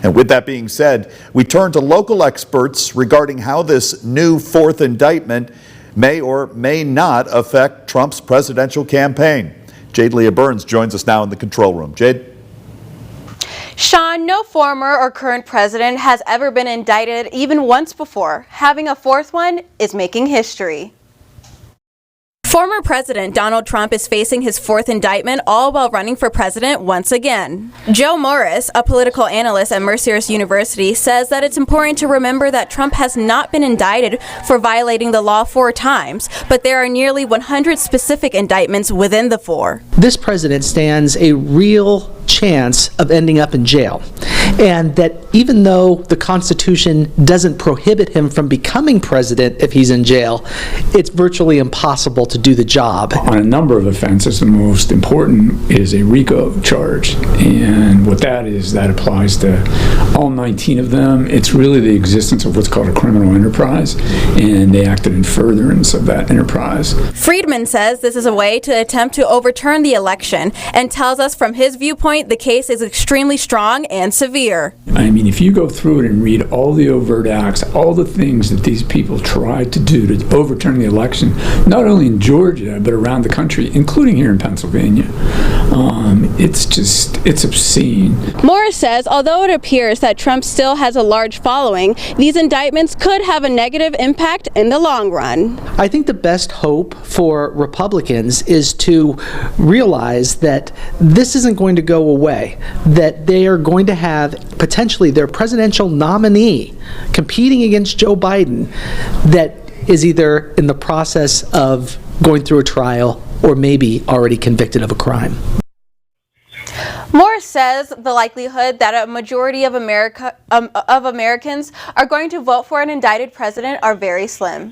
And with that being said, we turn to local experts regarding how this new fourth indictment may or may not affect Trump's presidential campaign. Jade Leah Burns joins us now in the control room. Jade? Sean, no former or current president has ever been indicted even once before. Having a fourth one is making history. Former President Donald Trump is facing his fourth indictment, all while running for president once again. Joe Morris, a political analyst at Mercer University, says that it's important to remember that Trump has not been indicted for violating the law 4 times, but there are nearly 100 specific indictments within the 4. This president stands a real chance of ending up in jail, and that even though the Constitution doesn't prohibit him from becoming president if he's in jail, it's virtually impossible to do the job. On a number of offenses, the most important is a RICO charge, and what that is, that applies to all 19 of them. It's really the existence of what's called a criminal enterprise, and they acted in furtherance of that enterprise. Friedman says this is a way to attempt to overturn the election and tells us from his viewpoint the case is extremely strong and severe. I mean, if you go through it and read all the overt acts, all the things that these people tried to do to overturn the election, not only in Georgia, but around the country, including here in Pennsylvania, it's obscene. Morris says, although it appears that Trump still has a large following, these indictments could have a negative impact in the long run. I think the best hope for Republicans is to realize that this isn't going to go away, that they are going to have potentially their presidential nominee competing against Joe Biden that is either in the process of going through a trial or maybe already convicted of a crime. Morris says the likelihood that a majority of Americans are going to vote for an indicted president are very slim.